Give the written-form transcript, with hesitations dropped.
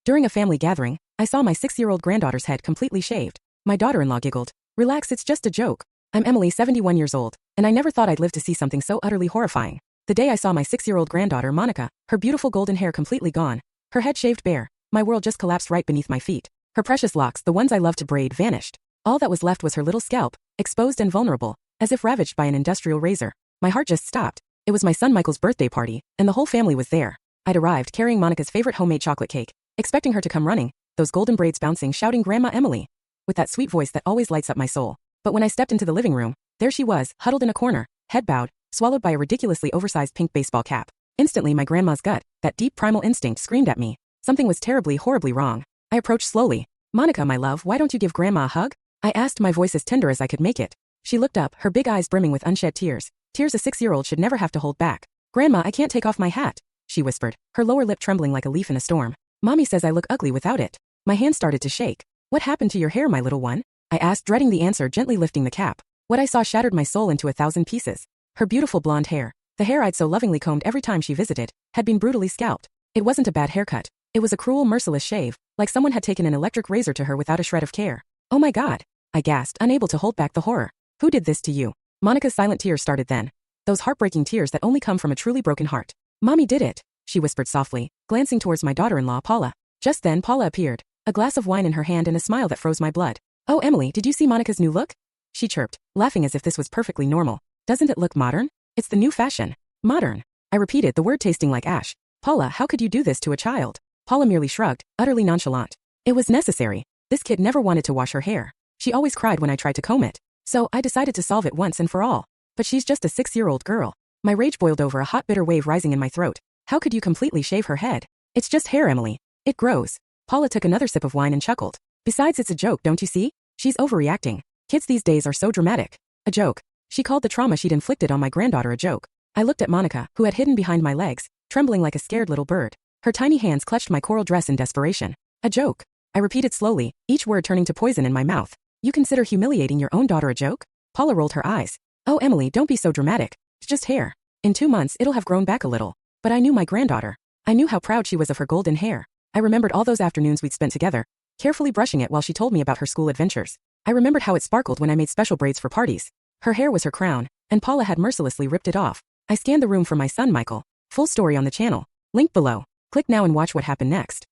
During a family gathering, I saw my 6-year-old granddaughter's head completely shaved. My daughter-in-law giggled. Relax, it's just a joke. I'm Emily, 71 years old, and I never thought I'd live to see something so utterly horrifying. The day I saw my 6-year-old granddaughter, Monica, her beautiful golden hair completely gone, her head shaved bare, my world just collapsed right beneath my feet. Her precious locks, the ones I loved to braid, vanished. All that was left was her little scalp, exposed and vulnerable, as if ravaged by an industrial razor. My heart just stopped. It was my son Michael's birthday party, and the whole family was there. I'd arrived carrying Monica's favorite homemade chocolate cake, expecting her to come running, those golden braids bouncing, shouting, "Grandma Emily," with that sweet voice that always lights up my soul. But when I stepped into the living room, there she was, huddled in a corner, head bowed, swallowed by a ridiculously oversized pink baseball cap. Instantly my grandma's gut, that deep primal instinct, screamed at me. Something was terribly, horribly wrong. I approached slowly. "Monica, my love, why don't you give Grandma a hug?" I asked, my voice as tender as I could make it. She looked up, her big eyes brimming with unshed tears. Tears a 6-year-old should never have to hold back. "Grandma, I can't take off my hat," she whispered, her lower lip trembling like a leaf in a storm. "Mommy says I look ugly without it." My hand started to shake. "What happened to your hair, my little one?" I asked, dreading the answer, gently lifting the cap. What I saw shattered my soul into 1,000 pieces. Her beautiful blonde hair, the hair I'd so lovingly combed every time she visited, had been brutally scalped. It wasn't a bad haircut. It was a cruel, merciless shave, like someone had taken an electric razor to her without a shred of care. "Oh my God," I gasped, unable to hold back the horror. "Who did this to you?" Monica's silent tears started then. Those heartbreaking tears that only come from a truly broken heart. "Mommy did it," she whispered softly, glancing towards my daughter-in-law, Paula. Just then Paula appeared, a glass of wine in her hand and a smile that froze my blood. "Oh, Emily, did you see Monica's new look?" she chirped, laughing as if this was perfectly normal. "Doesn't it look modern? It's the new fashion." "Modern," I repeated, the word tasting like ash. "Paula, how could you do this to a child?" Paula merely shrugged, utterly nonchalant. "It was necessary. This kid never wanted to wash her hair. She always cried when I tried to comb it. So I decided to solve it once and for all. But she's just a 6-year-old girl." My rage boiled over, a hot bitter wave rising in my throat. "How could you completely shave her head? It's just hair, Emily. It grows." Paula took another sip of wine and chuckled. "Besides, it's a joke, don't you see? She's overreacting. Kids these days are so dramatic." "A joke." She called the trauma she'd inflicted on my granddaughter a joke. I looked at Monica, who had hidden behind my legs, trembling like a scared little bird. Her tiny hands clutched my coral dress in desperation. "A joke," I repeated slowly, each word turning to poison in my mouth. "You consider humiliating your own daughter a joke?" Paula rolled her eyes. "Oh, Emily, don't be so dramatic. It's just hair. In 2 months it'll have grown back a little." But I knew my granddaughter. I knew how proud she was of her golden hair. I remembered all those afternoons we'd spent together, carefully brushing it while she told me about her school adventures. I remembered how it sparkled when I made special braids for parties. Her hair was her crown, and Paula had mercilessly ripped it off. I scanned the room for my son Michael. Full story on the channel. Link below. Click now and watch what happened next.